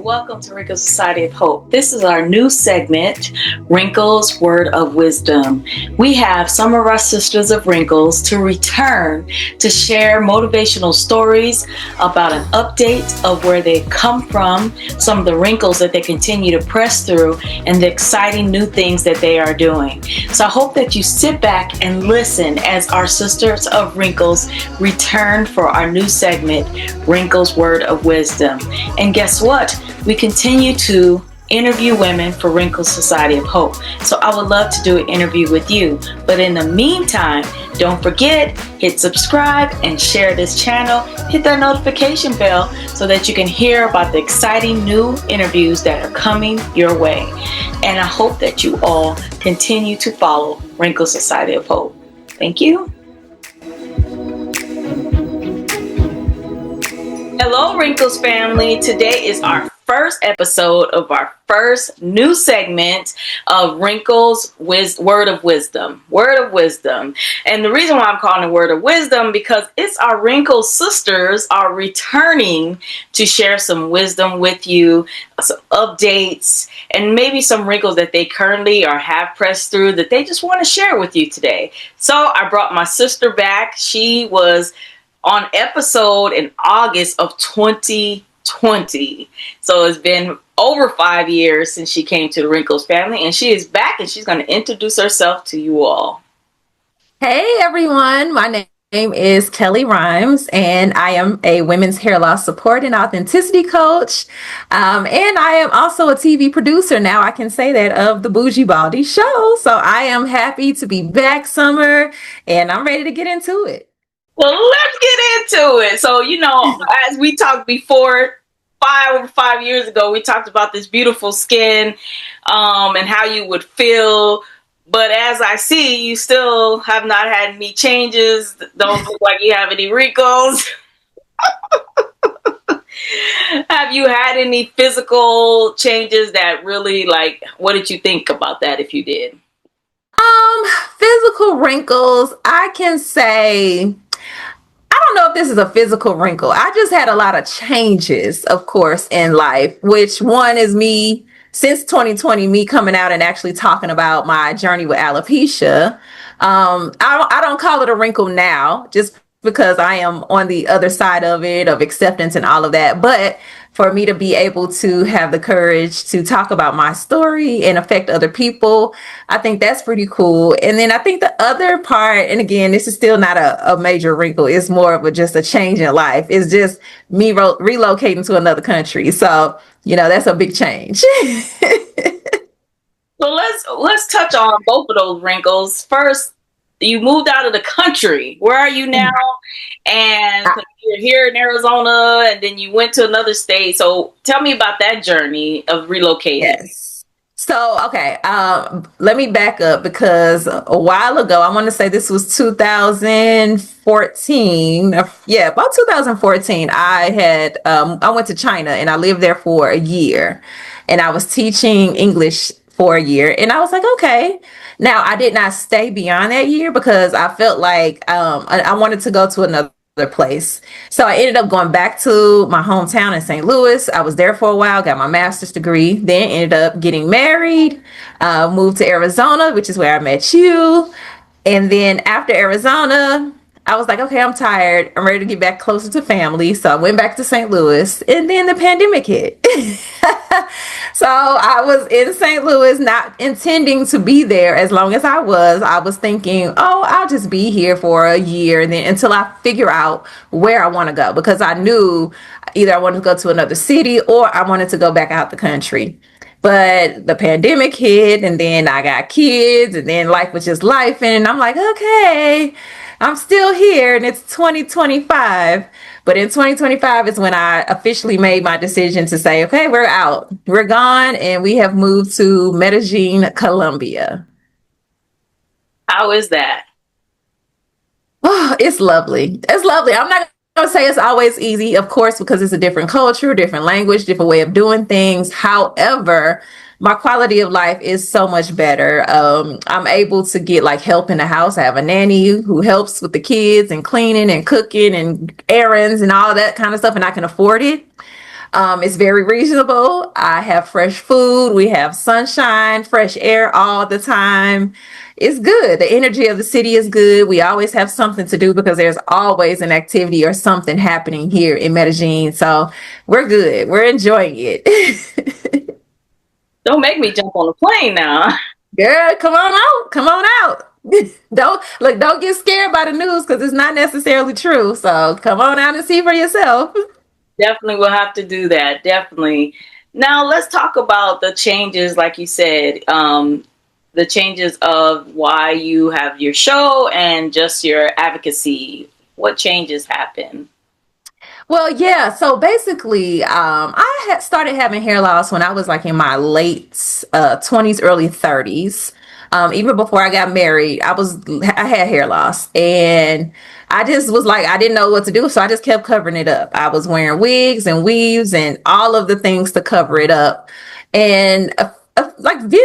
Welcome to Wrinkles Society of Hope. This is our new segment, Wrinkles Word of Wisdom. We have some of our sisters of Wrinkles to return to share motivational stories about an update of where they've come from, some of the wrinkles that they continue to press through, and the exciting new things that they are doing. So I hope that you sit back and listen as our sisters of Wrinkles return for our new segment, Wrinkles Word of Wisdom. And guess what? We continue to interview women for Wrinkles Society of Hope. So I would love to do an interview with you. But in the meantime, don't forget, hit subscribe and share this channel. Hit that notification bell so that you can hear about the exciting new interviews that are coming your way. And I hope that you all continue to follow Wrinkles Society of Hope. Thank you. Hello, Wrinkles family. Today is our first episode of our first new segment of Wrinkles Word of Wisdom. Word of Wisdom. And the reason why I'm calling it Word of Wisdom, because it's our Wrinkles sisters are returning to share some wisdom with you, some updates, and maybe some wrinkles that they currently or have pressed through that they just want to share with you today. So I brought my sister back. She was on episode in August of 2020. So it's been over 5 years since she came to the Wrinkles family, and she is back and she's going to introduce herself to you all. Hey everyone, my name is Kellie Rhymes, and I am a women's hair loss support and authenticity coach. And I am also a TV producer now, I can say that, of the Bougie Baldy show. So I am happy to be back, Summer, and I'm ready to get into it. Well, let's get into it. So, as we talked before, over 5 years ago, we talked about this beautiful skin and how you would feel. But as I see, you still have not had any changes. Don't look like you have any wrinkles. Have you had any physical changes that really, what did you think about that if you did? Physical wrinkles, I can say, I don't know if this is a physical wrinkle. I just had a lot of changes, of course, in life, which one is me since 2020, me coming out and actually talking about my journey with alopecia. I don't call it a wrinkle now, just because I am on the other side of it, of acceptance and all of that. But for me to be able to have the courage to talk about my story and affect other people, I think that's pretty cool. And then I think the other part, and again, this is still not a major wrinkle, it's more of just a change in life. It's just me relocating to another country. So, that's a big change. So let's touch on both of those wrinkles. First, you moved out of the country. Where are you now? And you're here in Arizona, and then you went to another state. So tell me about that journey of relocating. Yes. So, okay, let me back up, because a while ago, I want to say this was 2014. Yeah, about 2014, I went to China and I lived there for a year, and I was teaching English for a year. And I was like, okay. Now, I did not stay beyond that year because I felt like I wanted to go to another place. So I ended up going back to my hometown in St. Louis. I was there for a while, got my master's degree, then ended up getting married, moved to Arizona, which is where I met you. And then after Arizona, I was like, okay, I'm tired. I'm ready to get back closer to family. So I went back to St. Louis, and then the pandemic hit. So I was in St. Louis, not intending to be there as long as I was thinking, oh, I'll just be here for a year, and then until I figure out where I want to go, because I knew either I wanted to go to another city or I wanted to go back out the country. But the pandemic hit, and then I got kids, and then life was just life. And I'm like, okay, I'm still here, and it's 2025. But in 2025 is when I officially made my decision to say, okay, we're out. We're gone, and we have moved to Medellin, Colombia. How is that? Oh, it's lovely. It's lovely. I'm not going to say it's always easy, of course, because it's a different culture, different language, different way of doing things. However, my quality of life is so much better. I'm able to get like help in the house. I have a nanny who helps with the kids and cleaning and cooking and errands and all that kind of stuff, and I can afford it. It's very reasonable. I have fresh food. We have sunshine, fresh air all the time. It's good. The energy of the city is good. We always have something to do because there's always an activity or something happening here in Medellin. So we're good. We're enjoying it. Don't make me jump on a plane now. Girl, come on out. Come on out. Don't get scared by the news because it's not necessarily true. So come on out and see for yourself. Definitely will have to do that. Definitely. Now let's talk about the changes, like you said, the changes of why you have your show and just your advocacy. What changes happen? Well, yeah. So basically, I had started having hair loss when I was like in my late 20s, early 30s. Even before I got married, I had hair loss, and I just was like, I didn't know what to do, so I just kept covering it up. I was wearing wigs and weaves and all of the things to cover it up, and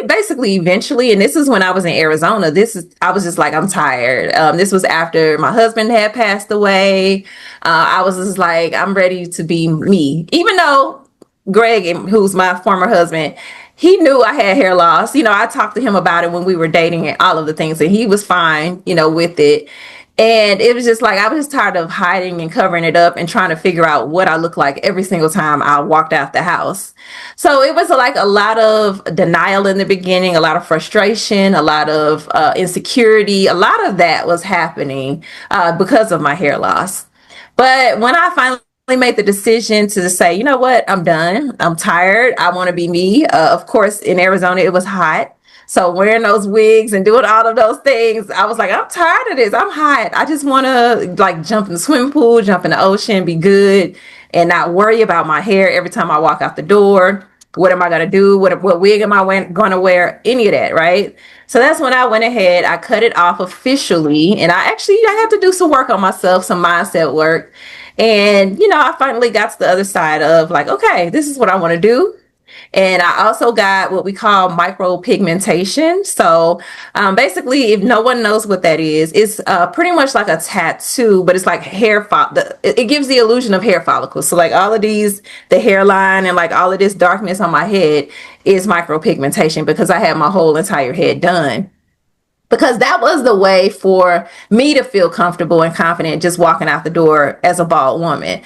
basically eventually, and this is when I was in Arizona. I was just like, I'm tired. This was after my husband had passed away. I was just like, I'm ready to be me, even though Greg, who's my former husband, he knew I had hair loss. I talked to him about it when we were dating and all of the things, and he was fine, with it. And it was just like, I was just tired of hiding and covering it up and trying to figure out what I looked like every single time I walked out the house. So it was like a lot of denial in the beginning, a lot of frustration, a lot of insecurity. A lot of that was happening because of my hair loss. But when I finally made the decision to say, you know what, I'm done. I'm tired. I want to be me. Of course, in Arizona, it was hot. So wearing those wigs and doing all of those things, I was like, I'm tired of this. I'm hot. I just want to like jump in the swimming pool, jump in the ocean, be good, and not worry about my hair every time I walk out the door. What am I going to do? What wig am I going to wear? Any of that, right? So that's when I went ahead. I cut it off officially, and I had to do some work on myself, some mindset work. And, I finally got to the other side of like, okay, this is what I want to do. And I also got what we call micropigmentation. So basically, if no one knows what that is, it's pretty much like a tattoo, but it's like it gives the illusion of hair follicles. So like all of these, the hairline and like all of this darkness on my head is micropigmentation because I had my whole entire head done. Because that was the way for me to feel comfortable and confident just walking out the door as a bald woman.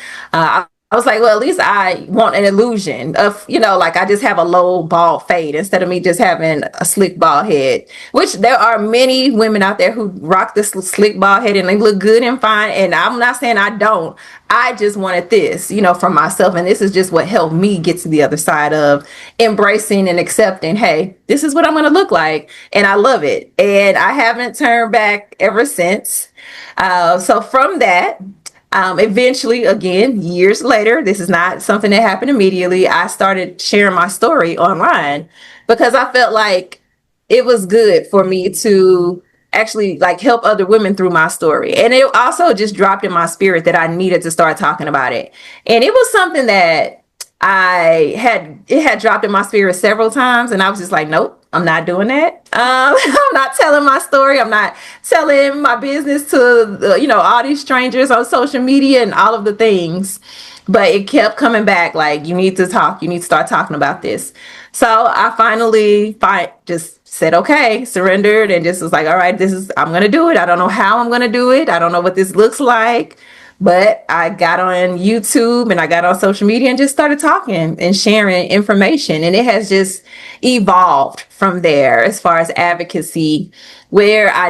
I was like, well, at least I want an illusion of, like I just have a low bald fade instead of me just having a slick bald head, which there are many women out there who rock this slick bald head and they look good and fine. And I'm not saying I don't. I just wanted this, for myself. And this is just what helped me get to the other side of embracing and accepting, hey, this is what I'm going to look like. And I love it. And I haven't turned back ever since. So from that, eventually, again, years later, this is not something that happened immediately. I started sharing my story online because I felt like it was good for me to actually like help other women through my story. And it also just dropped in my spirit that I needed to start talking about it. And it was something that it had dropped in my spirit several times. And I was just like, nope, I'm not doing that. I'm not telling my story. I'm not telling my business to, all these strangers on social media and all of the things. But it kept coming back like, you need to talk. You need to start talking about this. So I finally just said, okay, surrendered and just was like, all right, I'm going to do it. I don't know how I'm going to do it. I don't know what this looks like. But I got on YouTube and I got on social media and just started talking and sharing information. And it has just evolved from there as far as advocacy, where I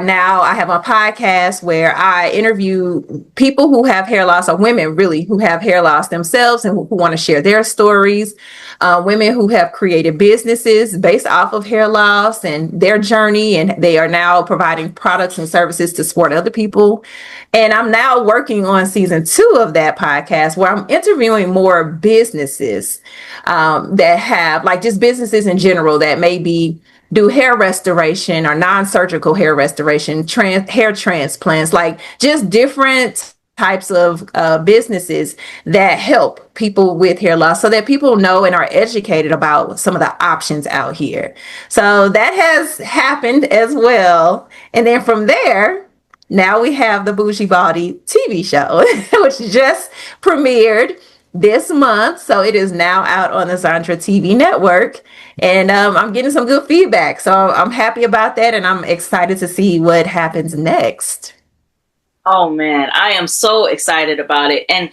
have a podcast where I interview people who have hair loss, or women really who have hair loss themselves and who want to share their stories. Women who have created businesses based off of hair loss and their journey, and they are now providing products and services to support other people. And I'm now working on season 2 of that podcast where I'm interviewing more businesses that have like just businesses in general that maybe do hair restoration or non-surgical hair restoration, hair transplants, like just different types of businesses that help people with hair loss so that people know and are educated about some of the options out here. So that has happened as well. And then from there, now we have the Bougie Body TV show, which just premiered this month. So it is now out on the Zondra TV Network. And I'm getting some good feedback. So I'm happy about that. And I'm excited to see what happens next. Oh man, I am so excited about it. And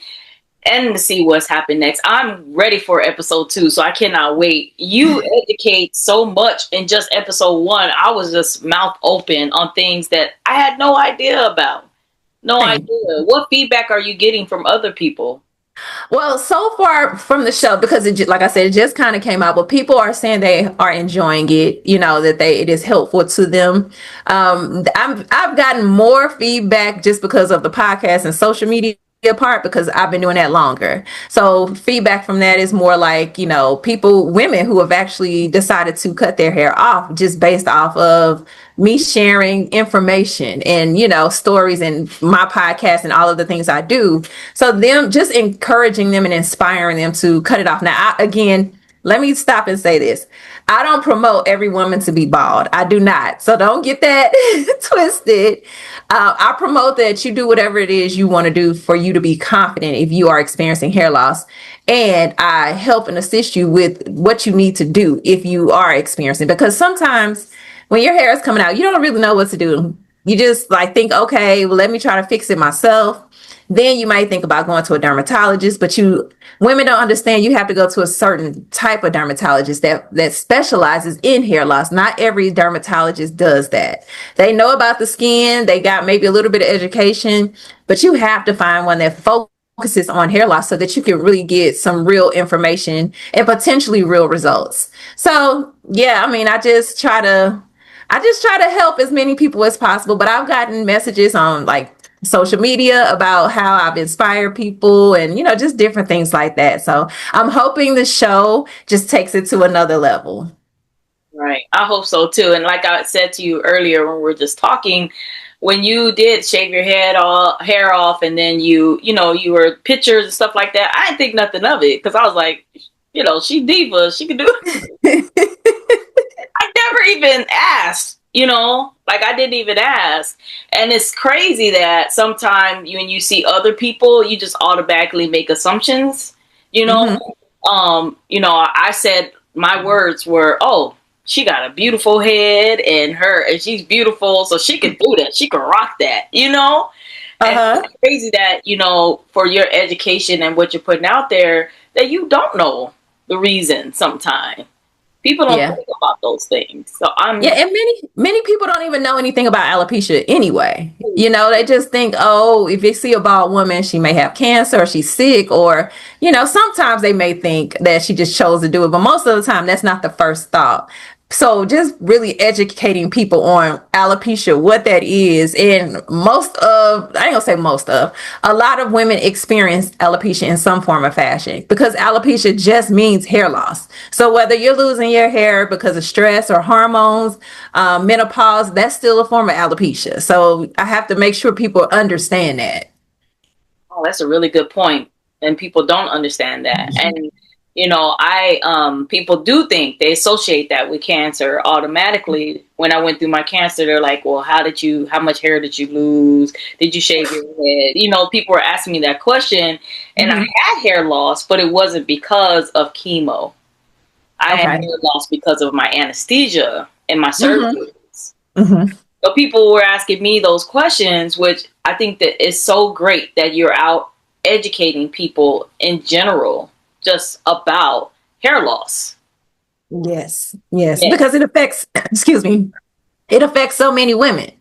to see what's happened next. I'm ready for episode 2, so I cannot wait. You educate so much in just episode 1. I was just mouth open on things that I had no idea about. No idea. What feedback are you getting from other people? Well, so far from the show, because like I said, it just kind of came out, but people are saying they are enjoying it. You know that it is helpful to them. I've gotten more feedback just because of the podcast and social media part because I've been doing that longer. So feedback from that is more like, women who have actually decided to cut their hair off just based off of me sharing information and, stories and my podcast and all of the things I do. So them just encouraging them and inspiring them to cut it off. Now, again, let me stop and say this. I don't promote every woman to be bald. I do not. So don't get that twisted. I promote that you do whatever it is you want to do for you to be confident if you are experiencing hair loss. And I help and assist you with what you need to do if you are experiencing. Because sometimes when your hair is coming out, you don't really know what to do. You just think, okay, well, let me try to fix it myself. Then you might think about going to a dermatologist, but women don't understand you have to go to a certain type of dermatologist that specializes in hair loss. Not every dermatologist does that. They know about the skin, they got maybe a little bit of education, but you have to find one that focuses on hair loss so that you can really get some real information and potentially real results. So yeah, I just try to help as many people as possible, but I've gotten messages on social media about how I've inspired people and, just different things like that. So I'm hoping the show just takes it to another level. Right. I hope so too. And like I said to you earlier when we were just talking, when you did shave your hair off and then you were pictures and stuff like that, I didn't think nothing of it because I was like, she diva, she can do it. I never even asked. I didn't even ask. And it's crazy that sometimes when you see other people, you just automatically make assumptions, I said my words were, oh, she got a beautiful head and she's beautiful. So she can do that. She can rock that, And it's crazy that, for your education and what you're putting out there, that you don't know the reason sometimes. People don't think about those things. So and many people don't even know anything about alopecia anyway. They just think, oh, if they see a bald woman, she may have cancer or she's sick, or sometimes they may think that she just chose to do it, but most of the time that's not the first thought. So just really educating people on alopecia, what that is. And I ain't gonna say a lot of women experience alopecia in some form or fashion because alopecia just means hair loss. So whether you're losing your hair because of stress or hormones, menopause, that's still a form of alopecia. So I have to make sure people understand that. Oh, that's a really good point. And people don't understand that. And people do think they associate that with cancer automatically. When I went through my cancer, they're like, well, how much hair did you lose? Did you shave your head? People were asking me that question and I had hair loss, but it wasn't because of chemo. I had hair loss because of my anesthesia and my surgeries. So people were asking me those questions, which I think that is so great that you're out educating people in general just about hair loss. Yes. Because it affects, it affects so many women.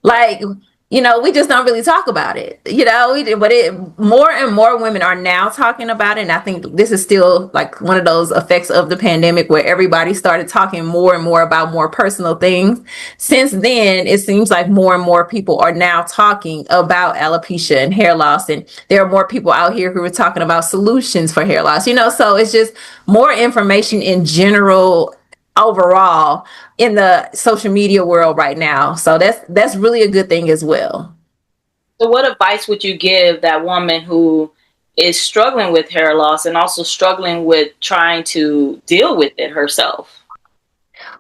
We just don't really talk about it, but more and more women are now talking about it. And I think this is still one of those effects of the pandemic where everybody started talking more and more about more personal things. Since then, it seems like more and more people are now talking about alopecia and hair loss. And there are more people out here who are talking about solutions for hair loss, so it's just more information in general overall in the social media world right now. So that's really a good thing as well. So what advice would you give that woman who is struggling with hair loss and also struggling with trying to deal with it herself?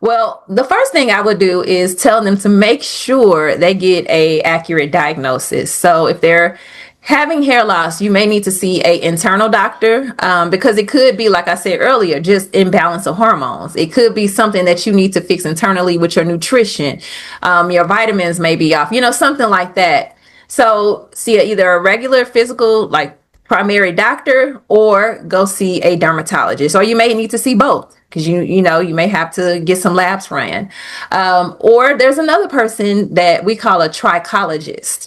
Well, the first thing I would do is tell them to make sure they get a accurate diagnosis. So if they're having hair loss, you may need to see a internal doctor, because it could be, like I said earlier, just imbalance of hormones. It could be something that you need to fix internally with your nutrition. Your vitamins may be off, something like that. So see either a regular physical, like primary doctor, or go see a dermatologist, or you may need to see both, because you may have to get some labs ran. Or there's another person that we call a trichologist,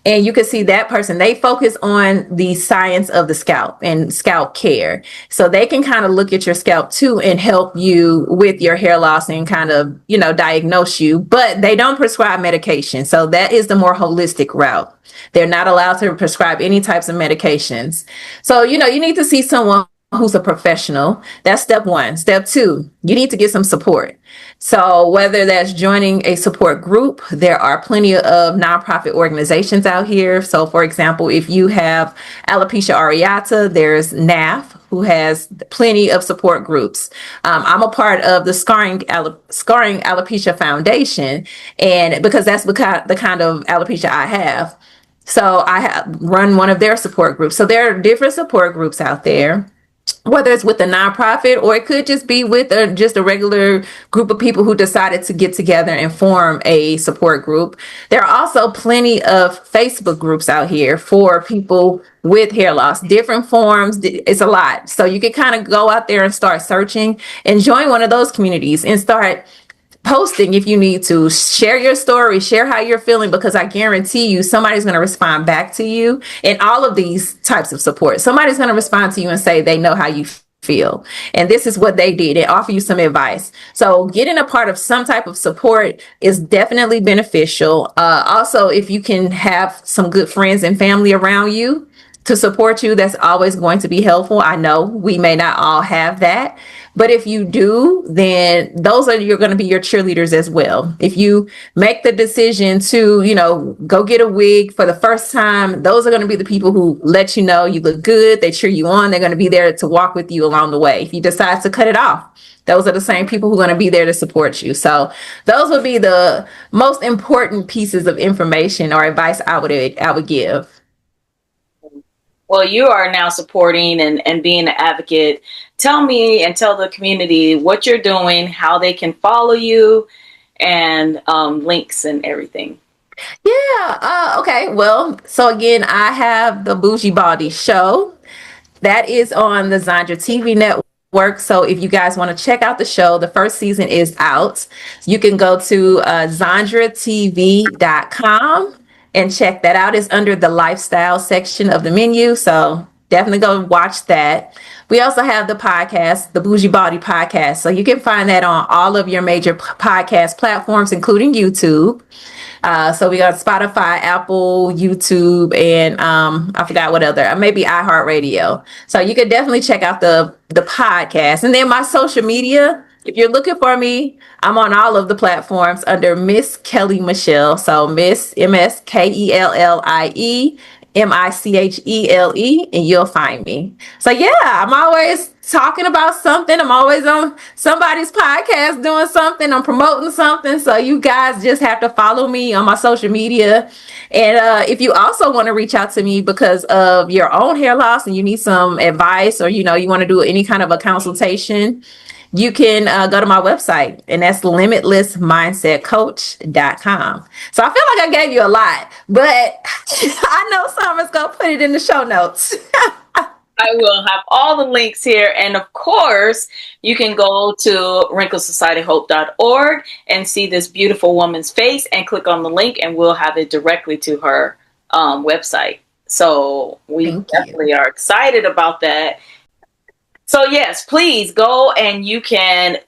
and you can see that person. They focus on the science of the scalp and scalp care, so they can kind of look at your scalp too and help you with your hair loss and kind of diagnose you, but they don't prescribe medication. So that is the more holistic route. They're not allowed to prescribe any types of medications. So, you need to see someone who's a professional. That's step one. Step two, you need to get some support. So whether that's joining a support group, there are plenty of nonprofit organizations out here. So for example, if you have alopecia areata, there's NAF, who has plenty of support groups. I'm a part of the Scarring Alopecia Foundation, and because that's the kind of alopecia I have. So I have run one of their support groups. So there are different support groups out there, whether it's with a nonprofit or it could just be with just a regular group of people who decided to get together and form a support group. There are also plenty of Facebook groups out here for people with hair loss, different forms. It's a lot. So you can kind of go out there and start searching and join one of those communities and start posting. If you need to share your story, share how you're feeling, because I guarantee you somebody's going to respond back to you. In all of these types of support, somebody's going to respond to you and say they know how you feel and this is what they did, and offer you some advice. So getting a part of some type of support is definitely beneficial. Also, if you can have some good friends and family around you to support you, that's always going to be helpful. I know we may not all have that, but if you do, then those are you're going to be your cheerleaders as well. If you make the decision to, go get a wig for the first time, those are going to be the people who let you know you look good. They cheer you on. They're going to be there to walk with you along the way. If you decide to cut it off, those are the same people who are going to be there to support you. So those would be the most important pieces of information or advice I would give. Well, you are now supporting and being an advocate. Tell me and tell the community what you're doing, how they can follow you, and links and everything. Yeah. Okay. Well, so again, I have the Bougie Baldy Show. That is on the Zondra TV Network. So if you guys want to check out the show, the first season is out. You can go to ZondraTV.com and check that out. It's under the lifestyle section of the menu. So definitely go watch that. We also have the podcast, the Bougie Baldy Podcast. So you can find that on all of your major podcast platforms, including YouTube. So we got Spotify, Apple, YouTube, and I forgot what other, maybe iHeartRadio. So you can definitely check out the podcast. And then my social media, if you're looking for me, I'm on all of the platforms under Miss Kellie Michele. So Miss MSKELLIE MICHELE, and you'll find me. So yeah, I'm always talking about something. I'm always on somebody's podcast doing something. I'm promoting something. So you guys just have to follow me on my social media. And if you also want to reach out to me because of your own hair loss and you need some advice, or you want to do any kind of a consultation, you can go to my website, and that's limitlessmindsetcoach.com. So I feel like I gave you a lot, but I know Summer's going to put it in the show notes. I will have all the links here. And of course, you can go to wrinklesocietyhope.org and see this beautiful woman's face and click on the link, and we'll have it directly to her website. So we definitely are excited about that. So yes, please go and you can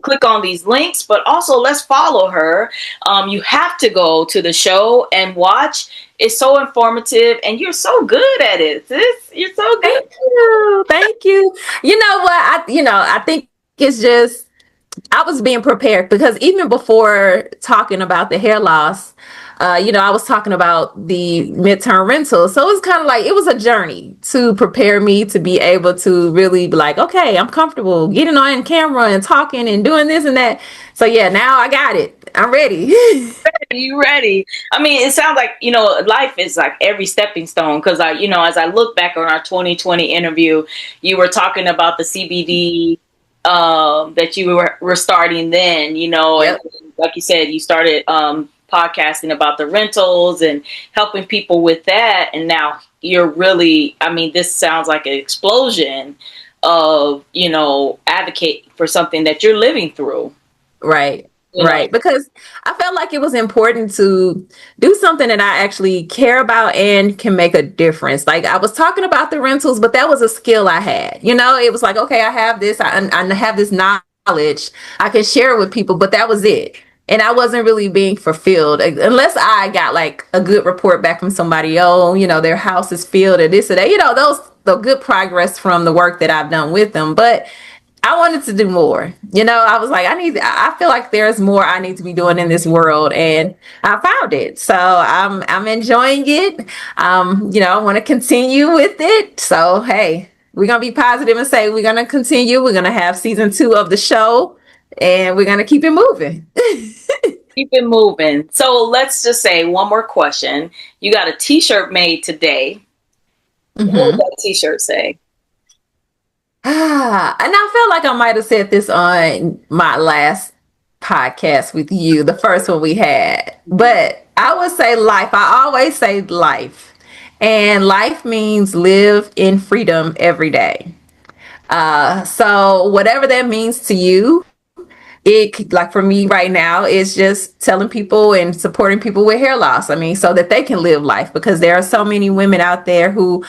click on these links, but also let's follow her. You have to go to the show and watch. It's so informative, and you're so good at it, sis. You're so good. Thank you. You know what? I think it's just I was being prepared, because even before talking about the hair loss, I was talking about the midterm rental. So it's kind of like, it was a journey to prepare me to be able to really be like, okay, I'm comfortable getting on camera and talking and doing this and that. So yeah, now I got it. I'm ready. You ready? I mean, it sounds like, life is like every stepping stone. Cause as I look back on our 2020 interview, you were talking about the CBD, that you were starting then, Yep. and like you said, you started, podcasting about the rentals and helping people with that. And now you're really, I mean, this sounds like an explosion of, advocate for something that you're living through. Right. You know, Right. Because I felt like it was important to do something that I actually care about and can make a difference. Like, I was talking about the rentals, but that was a skill I had. It was like, okay, I have this, I have this knowledge, I can share it with people, but that was it. And I wasn't really being fulfilled unless I got like a good report back from somebody. Oh, their house is filled or this or that, the good progress from the work that I've done with them. But I wanted to do more. I was like, I feel like there's more I need to be doing in this world, and I found it. So I'm enjoying it. I want to continue with it. So hey, we're gonna be positive and say we're gonna continue. We're gonna have season 2 of the show, and we're gonna keep it moving. keep it moving. So let's just say one more question. You got a t-shirt made today. What would that t-shirt say? And I felt like I might have said this on my last podcast with you, the first one we had, but I would say life. I always say life, and life means live in freedom every day. So whatever that means to you, like for me right now, it's just telling people and supporting people with hair loss. I mean, so that they can live life, because there are so many women out there who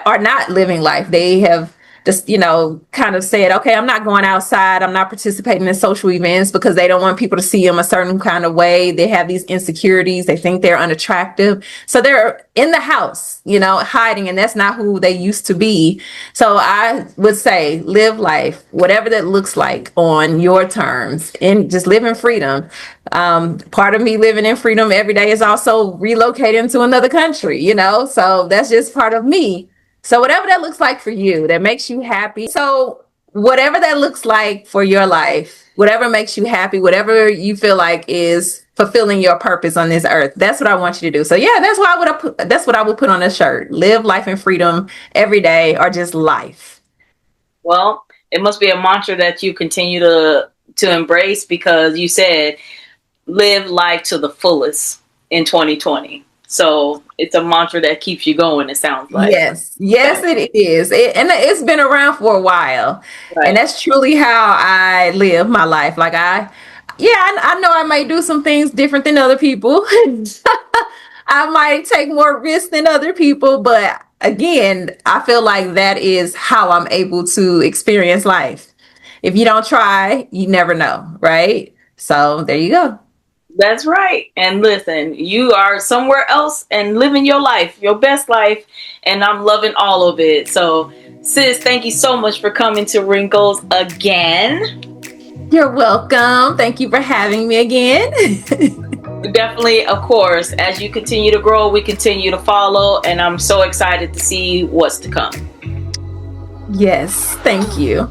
are not living life. They have just, kind of said, okay, I'm not going outside. I'm not participating in social events because they don't want people to see them a certain kind of way. They have these insecurities. They think they're unattractive. So they're in the house, hiding, and that's not who they used to be. So I would say live life, whatever that looks like, on your terms, and just live in freedom. Part of me living in freedom every day is also relocating to another country, so that's just part of me. So whatever that looks like for you, that makes you happy. So whatever that looks like for your life, whatever makes you happy, whatever you feel like is fulfilling your purpose on this earth, that's what I want you to do. So yeah, that's what I would put on a shirt. Live life in freedom every day, or just life. Well, it must be a mantra that you continue to embrace, because you said live life to the fullest in 2020. So it's a mantra that keeps you going, it sounds like. Yes, it is. And it's been around for a while. Right. And that's truly how I live my life. Like I know I might do some things different than other people. I might take more risks than other people. But again, I feel like that is how I'm able to experience life. If you don't try, you never know, right? So there you go. That's right. And listen, you are somewhere else and living your life, your best life. And I'm loving all of it. So, sis, thank you so much for coming to Wrinkles again. You're welcome. Thank you for having me again. Definitely, of course, as you continue to grow, we continue to follow. And I'm so excited to see what's to come. Yes, thank you.